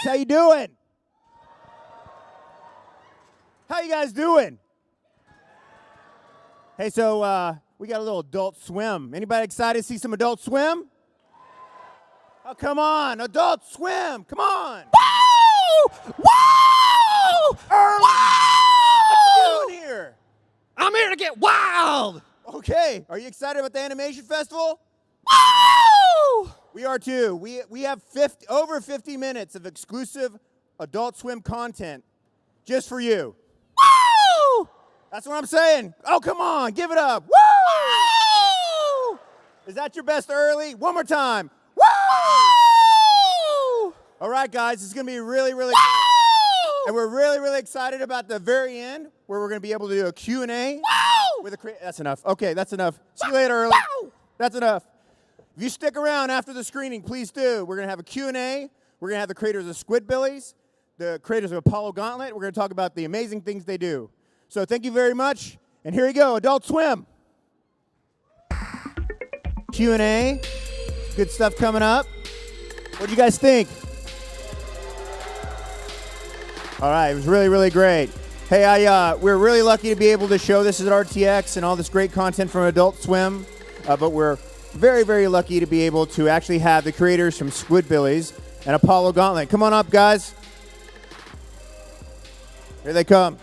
How you doing? How you guys doing? Hey, so we got a little Adult Swim. Anybody excited to see some Adult Swim? Oh, come on, Adult Swim, come on. Woo! Woo! Early. Woo! What you doing here? I'm here to get wild. Okay, are you excited about the Animation Festival? Woo! We are too. We have over 50 minutes of exclusive Adult Swim content just for you. Woo! That's what I'm saying. Oh, come on, give it up. Woo! Woo! Is that your best early? One more time. Woo! All right, guys, it's going to be really, really Woo! good. And we're really, really excited about the very end where we're going to be able to do a Q&A. Woo! With that's enough. Okay, that's enough. See you later, early. Woo! That's enough. If you stick around after the screening, please do. We're going to have a Q&A. We're going to have the creators of Squidbillies, the creators of Apollo Gauntlet. We're going to talk about the amazing things they do. So thank you very much. And here you go, Adult Swim. Q&A. Good stuff coming up. What do you guys think? All right, it was really, really great. Hey, we're really lucky to be able to show this at RTX and all this great content from Adult Swim, but we're very, very lucky to be able to actually have the creators from Squidbillies and Apollo Gauntlet. Come on up, guys. Here they come.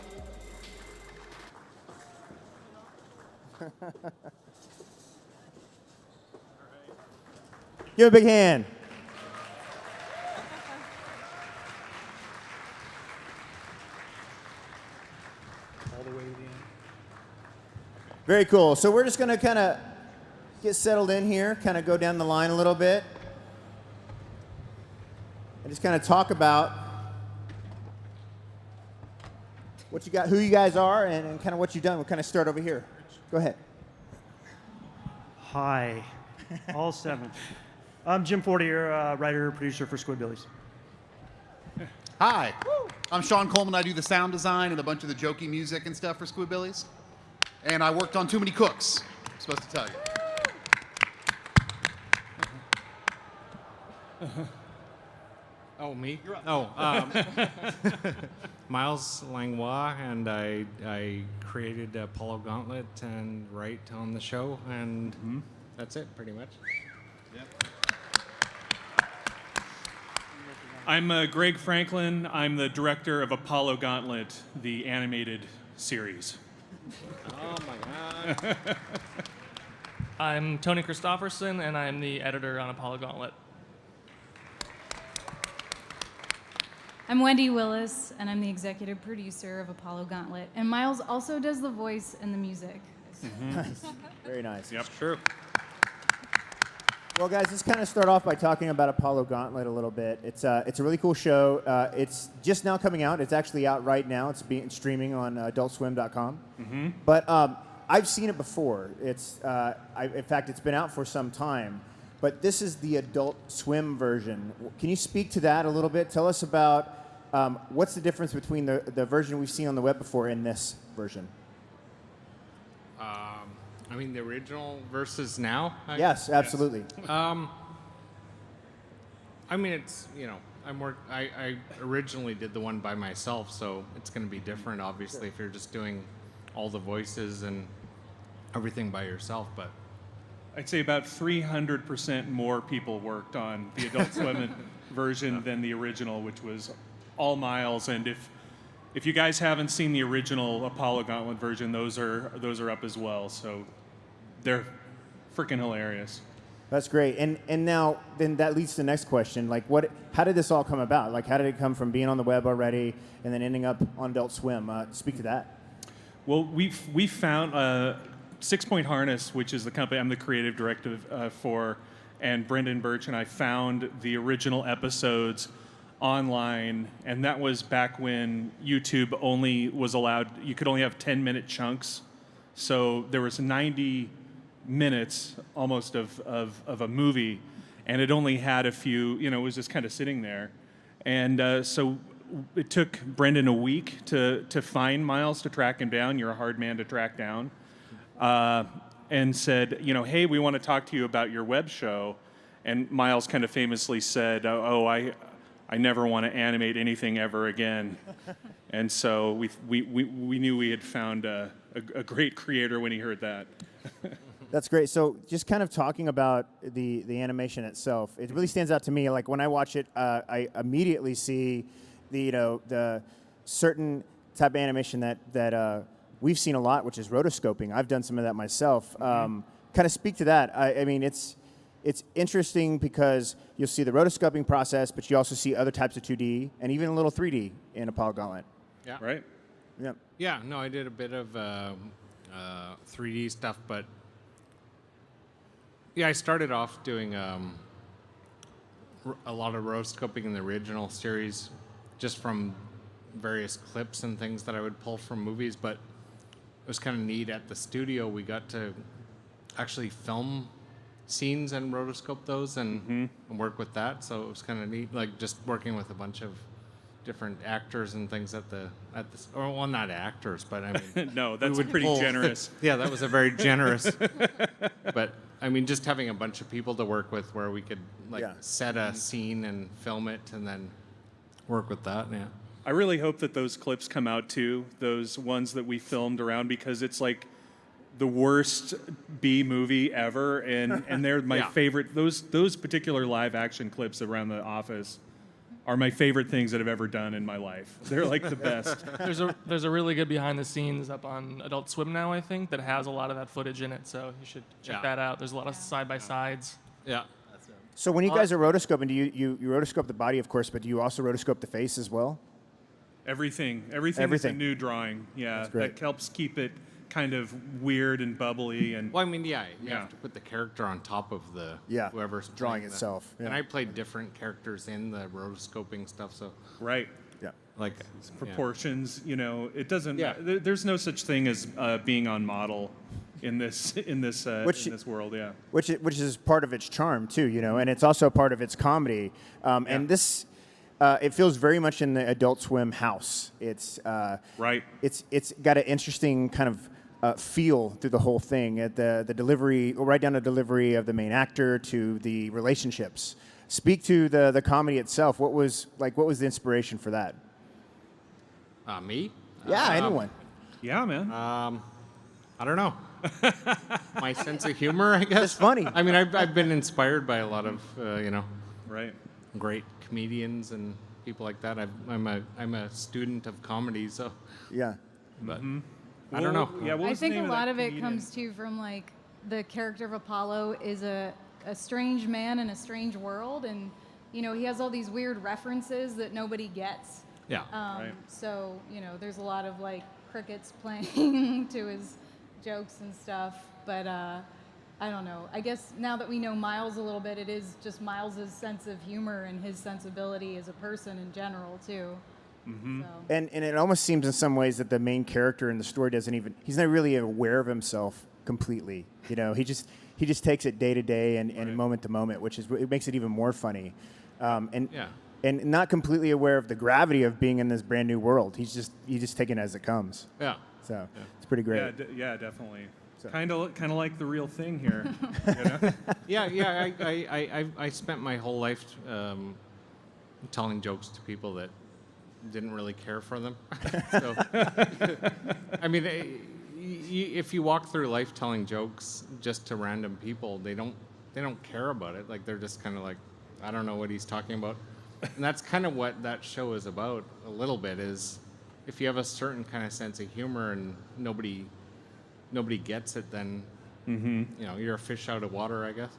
Give a big hand. All the way to the end. Very cool. So we're just going to kind of get settled in here, kind of go down the line a little bit, and just kind of talk about what you got, who you guys are, and kind of what you've done. We'll kind of start over here. Go ahead. Hi, all seven. I'm Jim Fortier, writer, producer for Squidbillies. Hi, I'm Sean Coleman. I do the sound design and a bunch of the jokey music and stuff for Squidbillies. And I worked on Too Many Cooks, I'm supposed to tell you. Oh, me? Miles Langlois, and I created Apollo Gauntlet and write on the show, and that's it, pretty much. Yep. I'm Greg Franklin. I'm the director of Apollo Gauntlet, the animated series. Oh my God. I'm Tony Christofferson, and I'm the editor on Apollo Gauntlet. I'm Wendy Willis, and I'm the executive producer of Apollo Gauntlet. And Miles also does the voice and the music. Nice. Very nice. Yep, true. Well, guys, let's kind of start off by talking about Apollo Gauntlet a little bit. It's a really cool show. It's just now coming out. It's actually out right now. It's being streaming on AdultSwim.com. But I've seen it before. It's in fact, it's been out for some time. But this is the Adult Swim version. Can you speak to that a little bit? Tell us about what's the difference between the version we've seen on the web before and this version? I mean, the original versus now? Yes, absolutely. I mean, it's, you know, I originally did the one by myself, so it's going to be different, obviously, if you're just doing all the voices and everything by yourself, but... I'd say about 300% more people worked on the Adult Swim version than the original, which was all Miles. And if you guys haven't seen the original Apollo Gauntlet version, those are up as well. So they're freaking hilarious. That's great. And now, then that leads to the next question. Like, how did this all come about? Like, how did it come from being on the web already and then ending up on Adult Swim? Speak to that. Well, we found 6 Point Harness, which is the company I'm the creative director for, and Brendan Birch and I found the original episodes online, and that was back when YouTube only was allowed, you could only have 10-minute chunks. So there was 90 minutes almost of a movie, and it only had a few, you know, it was just kind of sitting there. And so it took Brendan a week to find Miles, to track him down. You're a hard man to track down. And said, you know, hey, we want to talk to you about your web show. And Miles kind of famously said, I never want to animate anything ever again. And so we knew we had found a great creator when he heard that. That's great. So just kind of talking about the animation itself, it really stands out to me. Like when I watch it, I immediately see the certain type of animation that we've seen a lot, which is rotoscoping. I've done some of that myself. Kind of speak to that. I mean, it's interesting because you'll see the rotoscoping process, but you also see other types of 2D and even a little 3D in Apollo Gauntlet. Yeah. Right? Yeah. Yeah. No, I did a bit of 3D stuff, but yeah, I started off doing a lot of rotoscoping in the original series, just from various clips and things that I would pull from movies. But it was kind of neat. At the studio, we got to actually film scenes and rotoscope those and work with that. So it was kind of neat, like just working with a bunch of different actors and things or well, not actors, but I mean, No, that's pretty generous. Yeah, that was a very generous. But I mean, just having a bunch of people to work with, where we could set a scene and film it, and then work with that. Yeah. I really hope that those clips come out too, those ones that we filmed around, because it's like the worst B movie ever, and they're my favorite. Those particular live action clips around the office are my favorite things that I've ever done in my life. They're like the best. There's a really good behind the scenes up on Adult Swim now, I think, that has a lot of that footage in it. So you should check that out. There's a lot of side by sides. Yeah. So when you guys are rotoscoping, do you rotoscope the body, of course, but do you also rotoscope the face as well? Everything is a new drawing. Yeah, that helps keep it kind of weird and bubbly. And well, I mean, you have to put the character on top of the whoever's drawing playing itself. And I played different characters in the rotoscoping stuff, so right. Yeah. Like proportions, it doesn't. Yeah. There's no such thing as being on model in this world. Yeah. Which is part of its charm too, and it's also part of its comedy. And this. It feels very much in the Adult Swim house. It's right. It's got an interesting kind of feel through the whole thing. At the delivery, right down to delivery of the main actor to the relationships. Speak to the comedy itself. What was the inspiration for that? Me? Yeah, anyone. Yeah, man. I don't know. My sense of humor, I guess. It's funny. I mean, I've been inspired by a lot of right. great comedians and people like that. I'm a student of comedy, so yeah. But I don't know. Yeah, I think a lot of it comes too from like the character of Apollo is a strange man in a strange world, and he has all these weird references that nobody gets. Yeah. Right. So there's a lot of like crickets playing to his jokes and stuff, but I don't know. I guess now that we know Miles a little bit, it is just Miles's sense of humor and his sensibility as a person in general too. Mm-hmm. So. And it almost seems in some ways that the main character in the story he's not really aware of himself completely. He just takes it day to day and moment to moment, it makes it even more funny. And not completely aware of the gravity of being in this brand new world. He's just taking it as it comes. Yeah. So it's pretty great. Yeah, definitely. So. Kind of like the real thing here. Yeah. I spent my whole life telling jokes to people that didn't really care for them. So, I mean, if you walk through life telling jokes just to random people, they don't care about it. Like they're just kind of like, I don't know what he's talking about. And that's kind of what that show is about a little bit. Is if you have a certain kind of sense of humor and nobody gets it, then you're a fish out of water, I guess.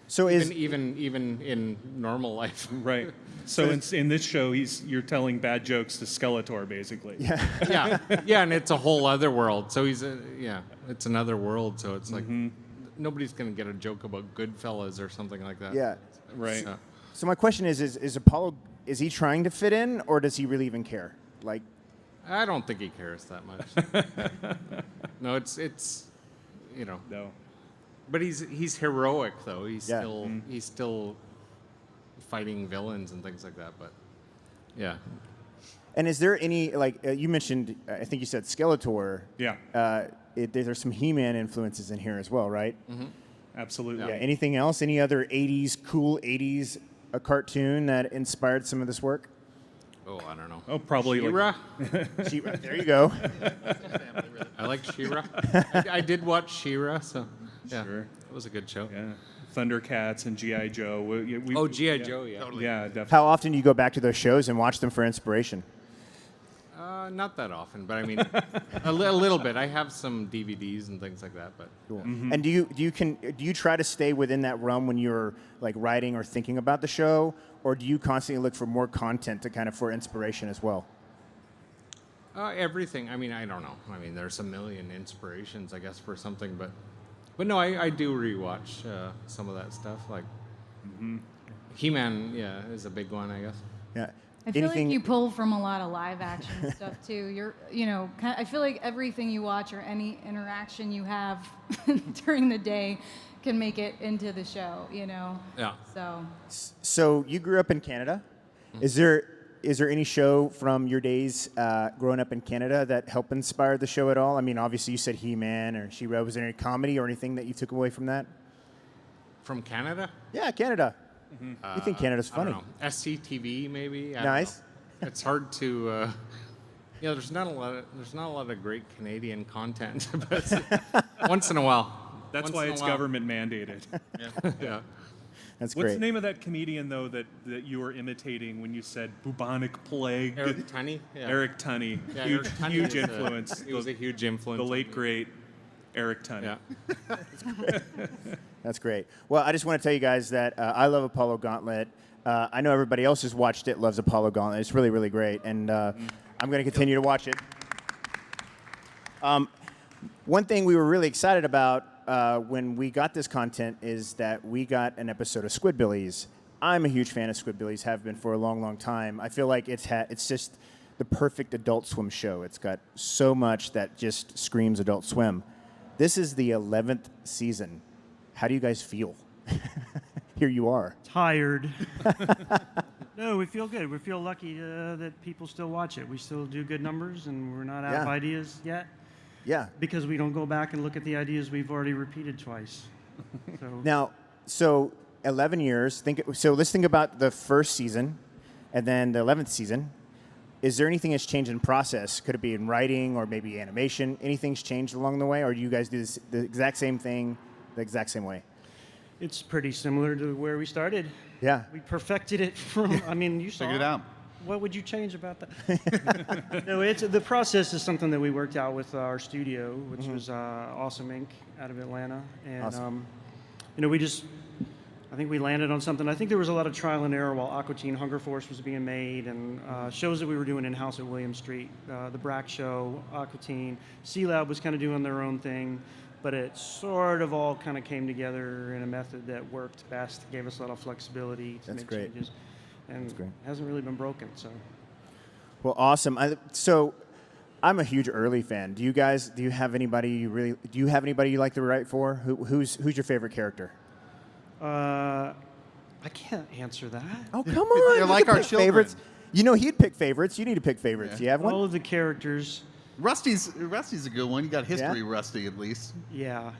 So even in normal life, right? So in this show, you're telling bad jokes to Skeletor, basically. Yeah. yeah, and it's a whole other world. So it's another world. So it's like nobody's gonna get a joke about Goodfellas or something like that. Yeah. Right. So my question is Apollo, is he trying to fit in, or does he really even care? Like, I don't think he cares that much. No, it's No. But he's heroic though. He's Yeah. still fighting villains and things like that. But yeah. and is there any you mentioned? I think you said Skeletor. Yeah. There's some He-Man influences in here as well, right? Absolutely. Yeah. Anything else? Any other cool '80s a cartoon that inspired some of this work? Oh, I don't know. Oh, probably She-Ra? She-Ra, there you go. I like She-Ra. I did watch She-Ra, so yeah, Sure. it was a good show. Yeah, Thundercats and GI Joe. Oh, G.I. Joe, yeah. Totally. Yeah, definitely. How often do you go back to those shows and watch them for inspiration? Not that often, but I mean, a little bit. I have some DVDs and things like that, but Cool. And do you try to stay within that realm when you're like writing or thinking about the show, or do you constantly look for more content to kind of for inspiration as well? everything. I mean, I don't know. I mean, there's a million inspirations, I guess, for something, but no, I do rewatch some of that stuff. Like He-Man, yeah, is a big one, I guess. Yeah. I feel like you pull from a lot of live action stuff too. I feel like everything you watch or any interaction you have during the day can make it into the show, Yeah. So you grew up in Canada. Is there any show from your days growing up in Canada that helped inspire the show at all? I mean, obviously you said He-Man or She-Ra. Was there any comedy or anything that you took away from that? From Canada? Yeah, Canada. You think Canada's I funny? don't know. SCTV maybe. I don't Nice. know. It's hard to. There's not a lot of great Canadian content, but once in a while. That's Once why in a it's while. government mandated. Yeah. That's What's great. the name of that comedian though that you were imitating when you said bubonic plague? Eric Tunney. Yeah. Eric Tunney. Yeah, huge, Eric Tunney huge is influence. He was a huge influence. The on late me. great Eric Tunney. Yeah. That's great. Well, I just want to tell you guys that I love Apollo Gauntlet. I know everybody else who's watched it loves Apollo Gauntlet. It's really, really great, and I'm going to continue to watch it. One thing we were really excited about when we got this content is that we got an episode of Squidbillies. I'm a huge fan of Squidbillies, have been for a long, long time. I feel like it's just the perfect Adult Swim show. It's got so much that just screams Adult Swim. This is the 11th season. How do you guys feel? Here you are. Tired. No, we feel good. We feel lucky that people still watch it. We still do good numbers, and we're not out of Yeah. ideas yet Yeah. because we don't go back and look at the ideas we've already repeated twice. Now, so 11 years. Let's think about the first season and then the 11th season. Is there anything that's changed in process? Could it be in writing or maybe animation? Anything's changed along the way, or do you guys do the exact same thing the exact same way? It's pretty similar to where we started. Yeah. We perfected it from, I mean, you saw Figured it out. What would you change about that? No, the process is something that we worked out with our studio, which was Awesome Inc. out of Atlanta. And, Awesome. I think we landed on something. I think there was a lot of trial and error while Aqua Teen Hunger Force was being made, and shows that we were doing in-house at William Street. The Brack Show, Aqua Teen, C-Lab was kind of doing their own thing, but it sort of all kind of came together in a method that worked best, gave us a lot of flexibility to That's make great. changes. And great. hasn't really been broken, so. Well, awesome. So I'm a huge Early fan. Do you have anybody you like to write for? Who's your favorite character? I can't answer that. Oh, come on. They're You like can our pick children. favorites. You know he'd pick favorites. You need to pick favorites. Do you have one? All of the characters, Rusty's a good one. You got history, Rusty, at least. yeah.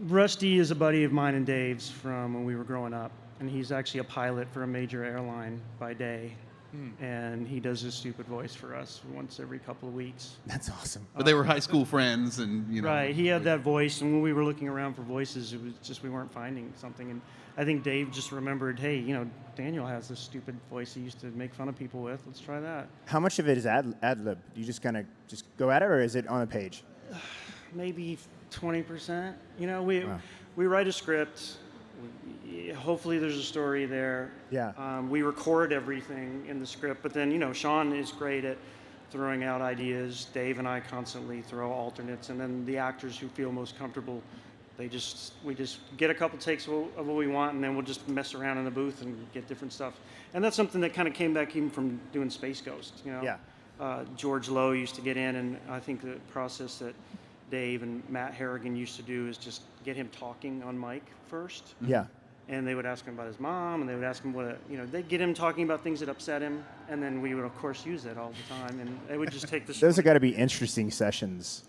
Rusty is a buddy of mine and Dave's from when we were growing up, and he's actually a pilot for a major airline by day. And he does his stupid voice for us once every couple of weeks. That's awesome. But they were high school friends, and Right, he had that voice, and when we were looking around for voices, it was just we weren't finding something. And I think Dave just remembered, hey, Daniel has this stupid voice he used to make fun of people with. Let's try that. How much of it is ad lib? Do you just kind of just go at it, or is it on a page? Maybe 20%. We Wow. we write a script. Hopefully there's a story there. Yeah. We record everything in the script, but then Sean is great at throwing out ideas. Dave and I constantly throw alternates, and then the actors who feel most comfortable, we just get a couple takes of what we want, and then we'll just mess around in the booth and get different stuff. And that's something that kind of came back even from doing Space Ghost. Yeah. George Lowe used to get in, and I think the process that Dave and Matt Harrigan used to do is just get him talking on mic first. Yeah. And they would ask him about his mom, and they would ask him they'd get him talking about things that upset him, and then we would, of course, use it all the time. And it would just take the Those have got to be interesting sessions.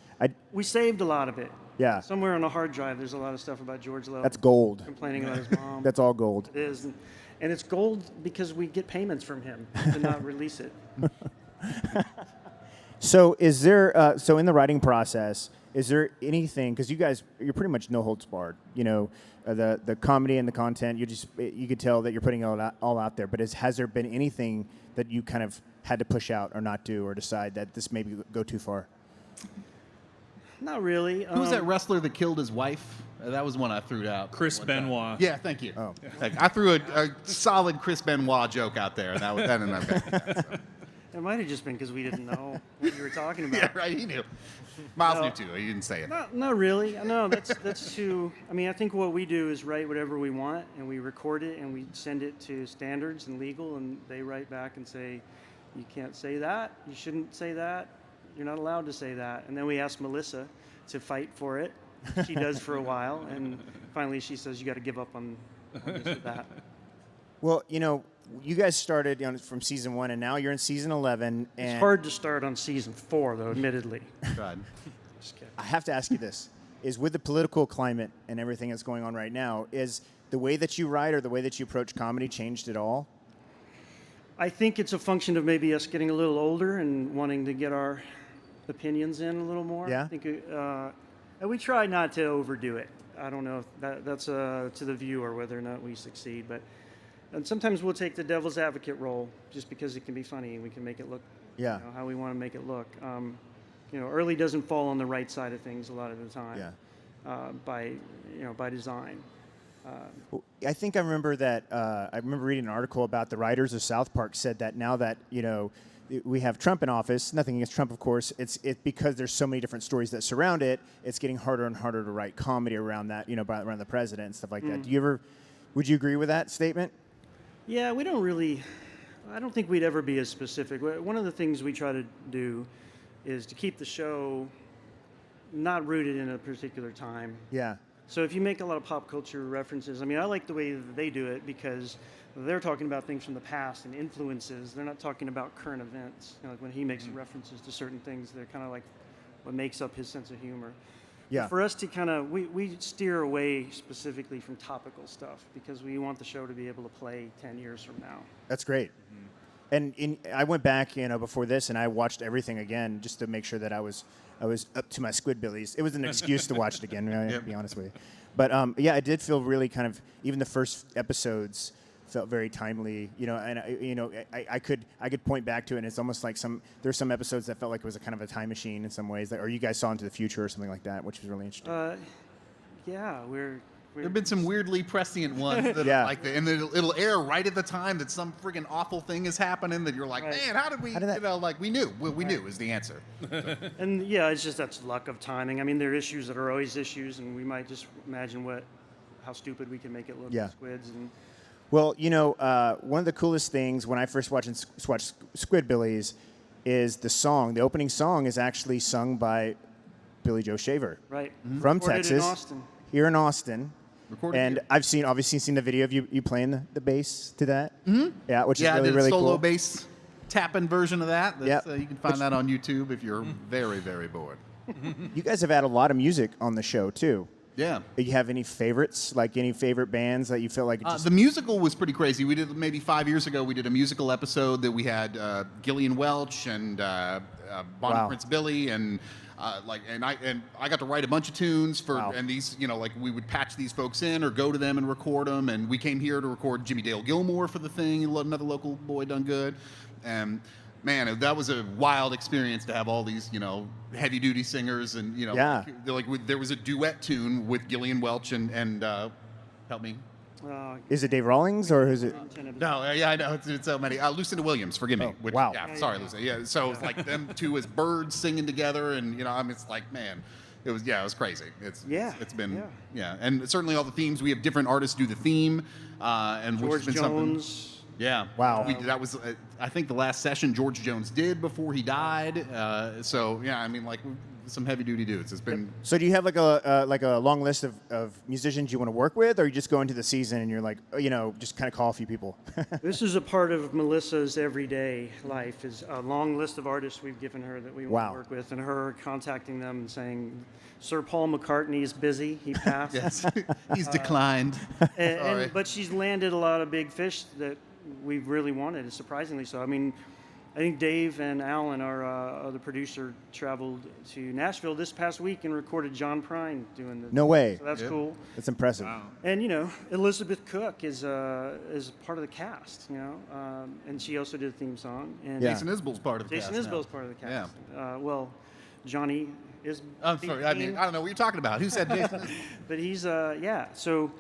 We saved a lot of it. Yeah. Somewhere on a hard drive, there's a lot of stuff about George Lowe. That's gold. Complaining about his mom. That's all gold. It is. And it's gold because we get payments from him to not release it. So is there, so in the writing process, is there anything, because you're pretty much no holds barred, you know, the comedy and the content, you could tell that you're putting it all out there, but has there been anything that you kind of had to push out or not do or decide that this maybe go too far? Not really. Who was that wrestler that killed his wife? That was one I threw out. Chris Benoit. Yeah, thank you. Oh. Like, I threw a solid Chris Benoit joke out there, and that was that. So. It might have just been because we didn't know what you were talking about. Yeah, right. He knew. Miles No. knew too. He didn't say it. Not really. No, that's too. I mean, I think what we do is write whatever we want, and we record it, and we send it to standards and legal, and they write back and say, you can't say that. You shouldn't say that. You're not allowed to say that. And then we ask Melissa to fight for it. She does for a while, and finally she says, you got to give up on this or that. Well, you know, you guys started from season 1, and now you're in season 11. And It's hard to start on season 4, though, admittedly. God. Just kidding. I have to ask you this: is with the political climate and everything that's going on right now, is the way that you write or the way that you approach comedy changed at all? I think it's a function of maybe us getting a little older and wanting to get our opinions in a little more. Yeah. I think and we try not to overdo it. I don't know if that's to the viewer whether or not we succeed, but and sometimes we'll take the devil's advocate role just because it can be funny and we can make it look Yeah. how we want to make it look. You know, early doesn't fall on the right side of things a lot of the time. Yeah. By design. I think I remember that. I remember reading an article about the writers of South Park said that now that we have Trump in office. Nothing against Trump, of course. It's because there's so many different stories that surround it. It's getting harder and harder to write comedy around that. Around the president and stuff like that. Would you agree with that statement? Yeah, we don't really. I don't think we'd ever be as specific. One of the things we try to do is to keep the show not rooted in a particular time. Yeah. So if you make a lot of pop culture references, I mean, I like the way that they do it because they're talking about things from the past and influences. They're not talking about current events. Like when he makes references to certain things, they're kind of like what makes up his sense of humor. Yeah. But for us to kind of, we steer away specifically from topical stuff because we want the show to be able to play 10 years from now. That's great. And I went back, before this, and I watched everything again just to make sure that I was up to my Squidbillies. It was an excuse to watch it again, to be honest with you. But yeah, it did feel really kind of, even the first episodes felt very timely, and I could point back to it, and it's almost like there's some episodes that felt like it was a kind of a time machine in some ways, or you guys saw into the future or something like that, which was really interesting. Yeah, There have been some weirdly prescient ones that Yeah. are like and it'll air right at the time that some friggin' awful thing is happening that you're like, Right. man, how did we, we knew. We knew is the answer. And yeah, it's just that's luck of timing. I mean, there are issues that are always issues, and we might just imagine how stupid we can make it look Yeah. with squids. And Well, one of the coolest things when I first watched Squidbillies is the song. The opening song is actually sung by Billy Joe Shaver. right From Recorded Texas. in Austin. Here in Austin. Recorded And here. I've obviously seen the video of you playing the bass to that. Mm-hmm. Yeah, which is I really, did a really solo cool. bass tapping version of that. Yep. You can find that on YouTube if you're very, very bored. You guys have had a lot of music on the show, too. Yeah. Do you have any favorites, like any favorite bands that you feel like The musical was pretty crazy. We did maybe 5 years ago. We did a musical episode that we had Gillian Welch and Bonnie Wow. Prince Billy and I got to write a bunch of tunes for Wow. and these we would patch these folks in or go to them and record them. And we came here to record Jimmy Dale Gilmore for the thing. Another local boy done good. And man, that was a wild experience to have all these heavy duty singers and Yeah. there was a duet tune with Gillian Welch and help me. Is it Dave Rawlings or is it? No, yeah, I know. It's so many. Lucinda Williams, forgive me. Oh, wow. Yeah, sorry, Lucinda. Yeah, so it's like them two as birds singing together, and it's like, man, it was crazy. It's been and certainly all the themes. We have different artists do the theme, and which George has been something. Jones. Yeah. Wow. That was, I think, the last session George Jones did before he died. So yeah, I mean, like some heavy duty dudes. It's been So do you have like a long list of musicians you want to work with, or you just go into the season and you're like, just kind of call a few people? This is a part of Melissa's everyday life, is a long list of artists we've given her that we want Wow. to work with, and her contacting them and saying, Sir Paul McCartney is busy, he passed. yes, he's declined. Sorry. But she's landed a lot of big fish that we've really wanted, surprisingly so. I mean, I think Dave and Alan, our other producer, traveled to Nashville this past week and recorded John Prine doing the. No way. So that's Yep. cool. That's impressive. And Elizabeth Cook is part of the cast. And she also did a theme song. And Yeah. Jason Isbell's part of the Jason cast. Isbell's part of the cast. Well, Johnny is. I'm sorry. I don't know what you're talking about. Who said Jason? But he's So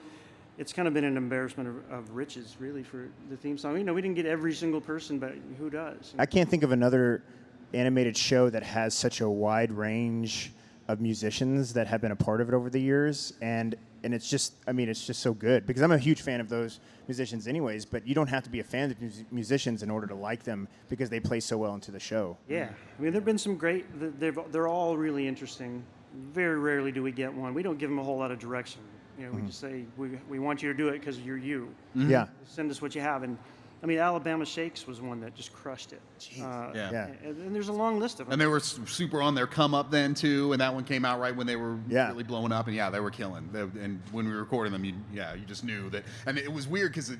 it's kind of been an embarrassment of riches, really, for the theme song. We didn't get every single person, but who does? I can't think of another animated show that has such a wide range of musicians that have been a part of it over the years, and it's just so good, because I'm a huge fan of those musicians anyways, but you don't have to be a fan of musicians in order to like them, because they play so well into the show. Yeah, I mean, there've been some great. They're all really interesting. Very rarely do we get one. We don't give them a whole lot of direction. We just say we want you to do it because you're you. Yeah. Send us what you have, and I mean, Alabama Shakes was one that just crushed it. Yeah. And there's a long list of them. And they were super on their come up then too, and that one came out right when they were Yeah. really blowing up, and they were killing. And when we were recording them, you just knew that. And it was weird because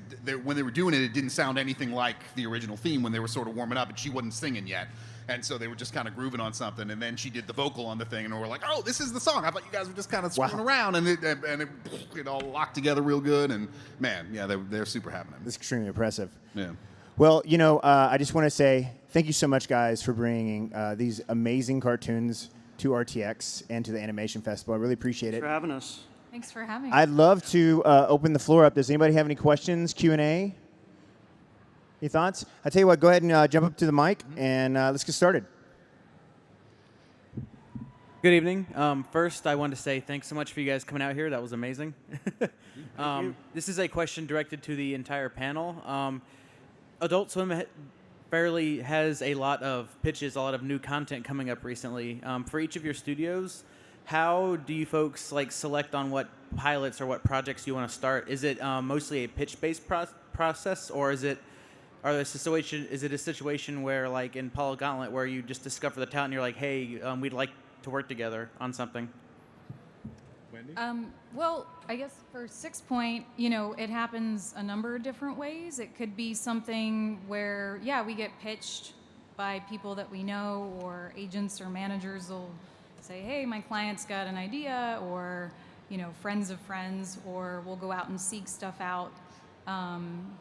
when they were doing it, it didn't sound anything like the original theme when they were sort of warming up, and she wasn't singing yet. And so they were just kind of grooving on something, and then she did the vocal on the thing, and we're like, "Oh, this is the song." I thought you guys were just kind of swinging around, and it all locked together real good. And man, they're super happening. It's extremely impressive. Yeah. Well, I just want to say thank you so much, guys, for bringing these amazing cartoons to RTX and to the Animation Festival. I really appreciate Thanks it. for having us. Thanks for having I'd us. love to open the floor up. Does anybody have any questions, Q&A? Any thoughts? I tell you what, go ahead and jump up to the mic, and let's get started. Good evening. First, I wanted to say thanks so much for you guys coming out here. That was amazing. This is a question directed to the entire panel. Adult Swim fairly has a lot of pitches, a lot of new content coming up recently. For each of your studios, how do you folks select on what pilots or what projects you want to start? Is it mostly a pitch-based process, or is it a situation where, like in Apollo Gauntlet, where you just discover the talent and you're like, hey, we'd like to work together on something? Wendy? Well, I guess for 6 Point, it happens a number of different ways. It could be something where, we get pitched by people that we know, or agents or managers will say, hey, my client's got an idea, or, friends of friends, or we'll go out and seek stuff out.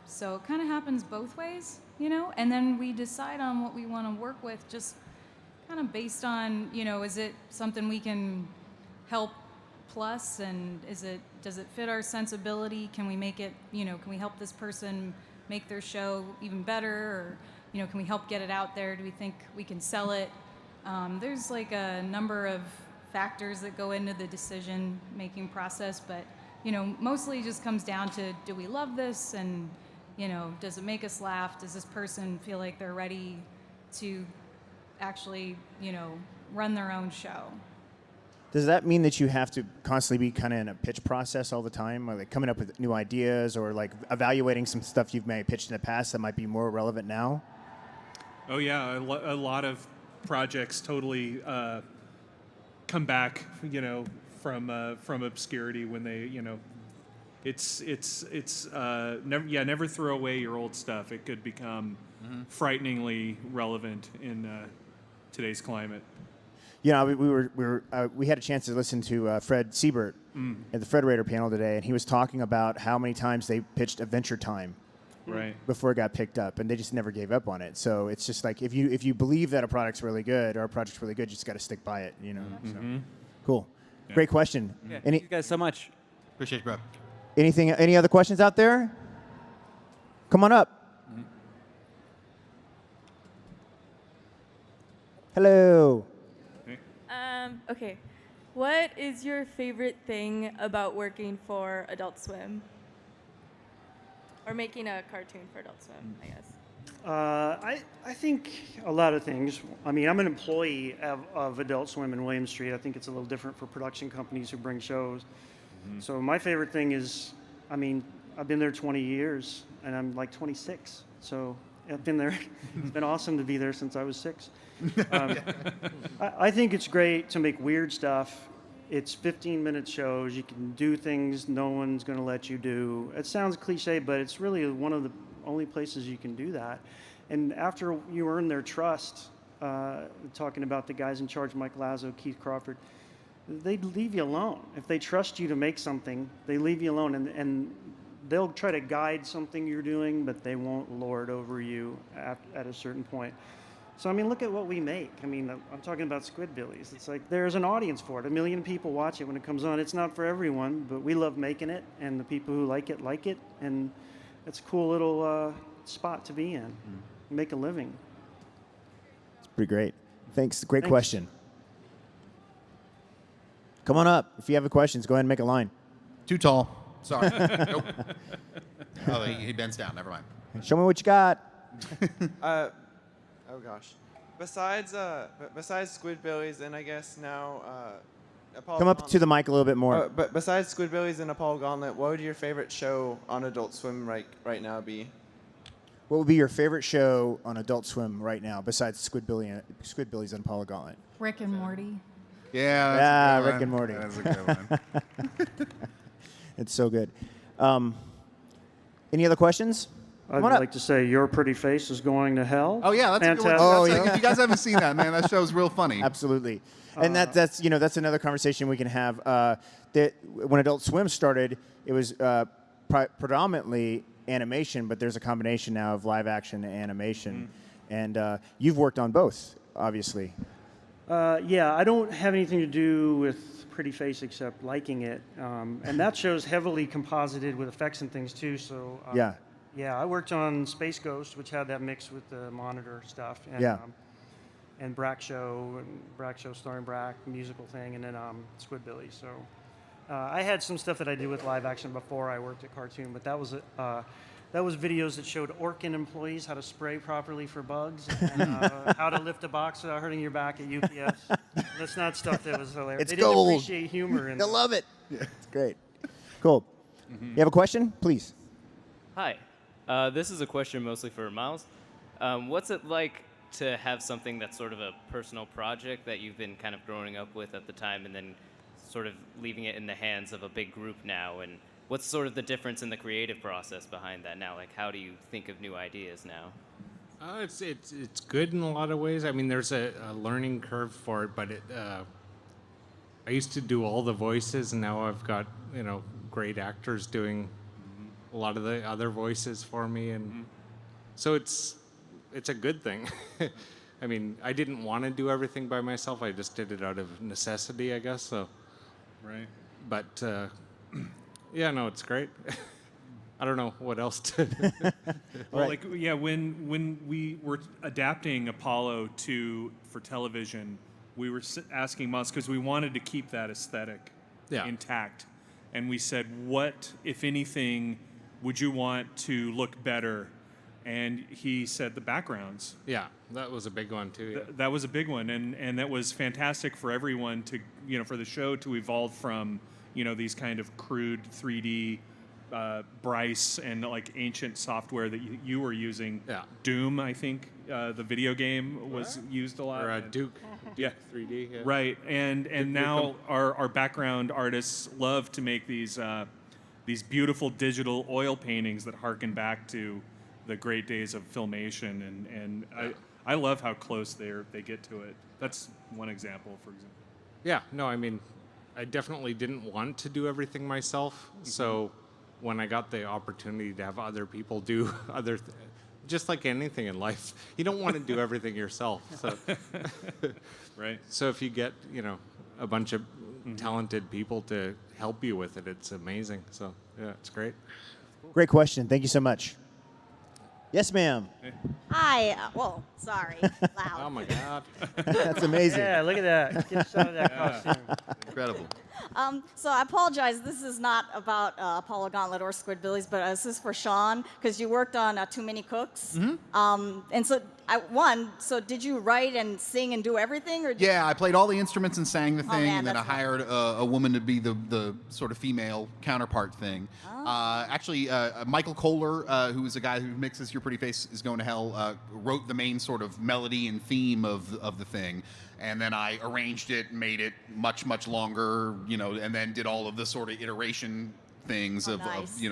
So it kind of happens both ways, and then we decide on what we want to work with, just kind of based on, is it something we can help plus, and does it fit our sensibility? Can we make it, can we help this person make their show even better, or, can we help get it out there? Do we think we can sell it? There's a number of factors that go into the decision-making process, but mostly it just comes down to, do we love this, and does it make us laugh? Does this person feel like they're ready to actually run their own show? Does that mean that you have to constantly be kind of in a pitch process all the time, or coming up with new ideas, or evaluating some stuff you've maybe pitched in the past that might be more relevant now? Oh yeah, a lot of projects totally come back, from obscurity when they, never throw away your old stuff. It could become frighteningly relevant in today's climate. We had a chance to listen to Fred Siebert at the Fred Raider panel today, and he was talking about how many times they pitched Adventure Time Right. before it got picked up, and they just never gave up on it. So it's just if you believe that a product's really good, or a project's really good, you just got to stick by it. So, cool. Yeah. Great question. Yeah, thank you guys so much. Appreciate you, bro. Any other questions out there? Come on up. Hello. Okay. What is your favorite thing about working for Adult Swim? Or making a cartoon for Adult Swim, I guess. I think a lot of things. I mean, I'm an employee of Adult Swim in William Street. I think it's a little different for production companies who bring shows. So my favorite thing is, I mean, I've been there 20 years, and I'm like 26. So I've been there. It's been awesome to be there since I was 6. I think it's great to make weird stuff. It's 15-minute shows. You can do things no one's going to let you do. It sounds cliche, but it's really one of the only places you can do that. And after you earn their trust, talking about the guys in charge, Mike Lazo, Keith Crawford, they leave you alone. If they trust you to make something, they leave you alone, and they'll try to guide something you're doing, but they won't lord over you at a certain point. So, I mean, look at what we make. I mean, I'm talking about Squidbillies. It's like there's an audience for it. 1 million people watch it when it comes on. It's not for everyone, but we love making it, and the people who like it, and it's a cool little spot to be in. Make a living. It's pretty great. Thanks. Great question. Come on up. If you have a questions, go ahead and make a line. Too tall. Sorry. Nope. Oh, he bends down. Never mind. Show me what you got. Oh gosh. Besides Squidbillies and I guess now Apollo Come up Gauntlet, to the mic a little bit more. but besides Squidbillies and Apollo Gauntlet, what would your favorite show on Adult Swim right now be? What would be your favorite show on Adult Swim right now besides Squidbillies and Apollo Gauntlet? Rick and Morty. Yeah, that's a good Rick one. and Morty. That's a good one. It's so good. Any other questions? I'd like to say Your Pretty Face is Going to Hell. Oh yeah, that's fantastic. a good one. If you guys haven't seen that, man, that show's real funny. Absolutely. And that's another conversation we can have. That when Adult Swim started, it was predominantly animation, but there's a combination now of live action and animation. And you've worked on both, obviously. Yeah, I don't have anything to do with Pretty Face except liking it. And that show's heavily composited with effects and things too. So Yeah. Yeah, I worked on Space Ghost, which had that mix with the monitor stuff. And, Yeah. And Brack Show starring Brack, musical thing, and then Squidbillies. So I had some stuff that I did with live action before I worked at Cartoon, but that was videos that showed Orkin employees how to spray properly for bugs and how to lift a box without hurting your back at UPS. That's not stuff that was hilarious. It's they gold. didn't appreciate humor. They'll love it. Yeah. It's great. Cool. You have a question? Please. Hi. This is a question mostly for Miles. What's it like to have something that's sort of a personal project that you've been kind of growing up with at the time and then sort of leaving it in the hands of a big group now? And what's sort of the difference in the creative process behind that now? Like, how do you think of new ideas now? It's good in a lot of ways. I mean, there's a learning curve for it, but I used to do all the voices, and now I've got great actors doing a lot of the other voices for me, and so it's a good thing. I mean, I didn't want to do everything by myself. I just did it out of necessity, I guess. So, Right. but yeah, no, it's great. I don't know what else to. Well, like when we were adapting Apollo for television, we were asking Musk because we wanted to keep that aesthetic intact, and we said, what, if anything, would you want to look better? And he said the backgrounds. Yeah, that was a big one too. Yeah. That was a big one, and that was fantastic for everyone to for the show to evolve from these kind of crude 3D. Bryce and like ancient software that you were using. Yeah. Doom, I think, the video game was used a lot. Or Duke. Yeah. 3D. Yeah. Right, and now our background artists love to make these beautiful digital oil paintings that harken back to the great days of filmation, and I love how close they get to it. That's one example, for example. Yeah. No, I mean, I definitely didn't want to do everything myself, so. When I got the opportunity to have other people do just like anything in life, you don't want to do everything yourself. So, right. So if you get a bunch of talented people to help you with it, it's amazing. So yeah, it's great. Great question. Thank you so much. Yes, ma'am. Hi. Well, sorry. Loud. Oh my God. That's amazing. Yeah, look at that. Get some of that costume. Incredible. So I apologize. This is not about Apollo Gauntlet or Squidbillies, but this is for Sean because you worked on Too Many Cooks. And so, so did you write and sing and do everything? Or Yeah, I played all the instruments and sang the thing, man, and then I that's hired a woman to be the sort of female counterpart thing. Actually, Michael Kohler, who is a guy who mixes Your Pretty Face Is Going to Hell, wrote the main sort of melody and theme of the thing. And then I arranged it, made it much, much longer, and then did all of the sort of iteration things of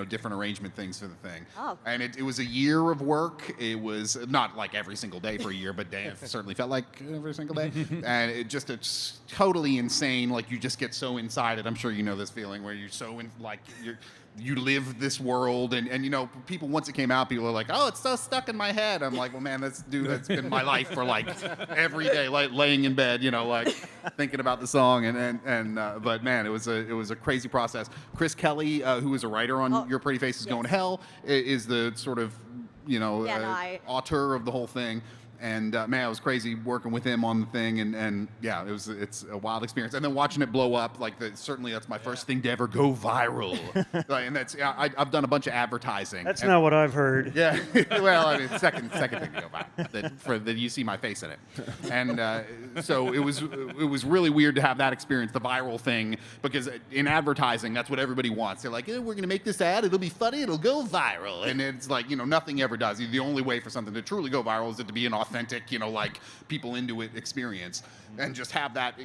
different arrangement things for the thing. And it was a year of work. It was not like every single day for a year, but it certainly felt like every single day. And it's totally insane. Like, you just get so inside it. I'm sure you know this feeling where you're so you live this world, and people, once it came out, people are like, oh, it's so stuck in my head. I'm like, well, man, that's been my life for like every day, like laying in bed, like thinking about the song, but man, it was a crazy process. Chris Kelly, who is a writer on Your Pretty Face Is Going to Hell, is the sort of author of the whole thing. And man, it was crazy working with him on the thing, and yeah, it's a wild experience. And then watching it blow up, certainly that's my first thing to ever go viral. And that's I've done a bunch of advertising. That's not what I've heard. Yeah, well, I mean, second thing to go viral that you see my face in it, and so it was really weird to have that experience, the viral thing, because in advertising, that's what everybody wants. They're like, we're gonna make this ad, it'll be funny, it'll go viral, and it's like nothing ever does. The only way for something to truly go viral is it to be an authentic, people into it experience, and just have that,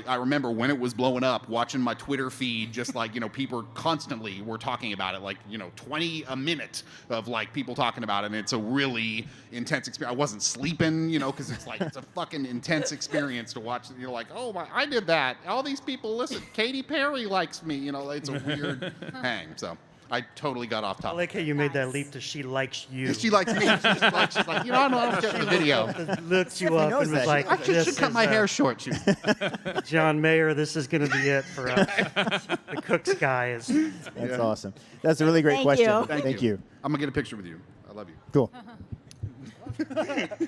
I remember when it was blowing up, watching my Twitter feed, just people constantly were talking about it, 20 a minute of people talking about it, and it's a really intense experience. I wasn't sleeping, because it's a fucking intense experience to watch. You're like, oh my, I did that. All these people listen. Katy Perry likes me. It's a weird hang. So I totally got off topic. I like how you made that leap to she likes you. She likes me. She's like, I don't know, the video. Looked you up and was like, I should cut my hair short. John Mayer, this is going to be it for us. The Cooks guy is. That's awesome. That's a really great question. Thank you. I'm going to get a picture with you. I love you. Cool.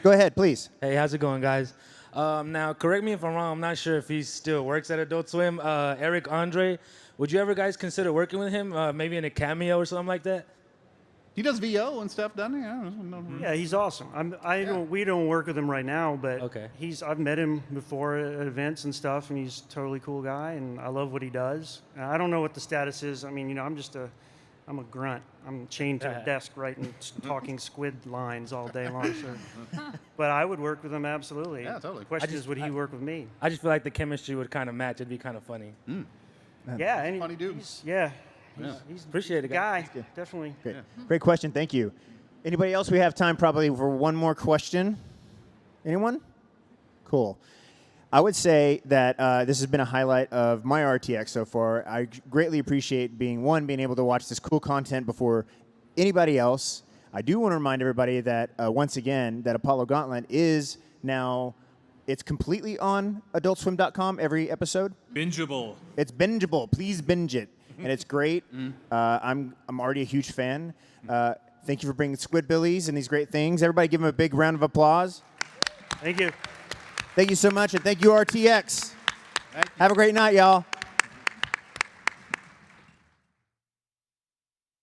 Go ahead, please. Hey, how's it going, guys? Now, correct me if I'm wrong. I'm not sure if he still works at Adult Swim. Eric Andre, would you ever guys consider working with him? Maybe in a cameo or something like that? He does VO and stuff, doesn't he? Yeah, he's awesome. We don't work with him right now, but I've met him before at events and stuff, and he's a totally cool guy, and I love what he does. I don't know what the status is. I mean, I'm a grunt. I'm chained to a desk writing, talking squid lines all day long. So. But I would work with him, absolutely. Yeah, totally. The question is, would he work with me? I just feel like the chemistry would kind of match. It'd be kind of funny. Yeah, and funny dude. He's appreciate it, guy. Definitely. Great. Great question. Thank you. Anybody else? We have time probably for one more question. Anyone? Cool. I would say that this has been a highlight of my RTX so far. I greatly appreciate being able to watch this cool content before anybody else. I do want to remind everybody that, once again, that Apollo Gauntlet is now, it's completely on AdultSwim.com, every episode. Bingeable. It's bingeable. Please binge it. And it's great. I'm already a huge fan. Thank you for bringing Squidbillies and these great things. Everybody give them a big round of applause. Thank you. Thank you so much, and thank you, RTX. Have a great night, y'all.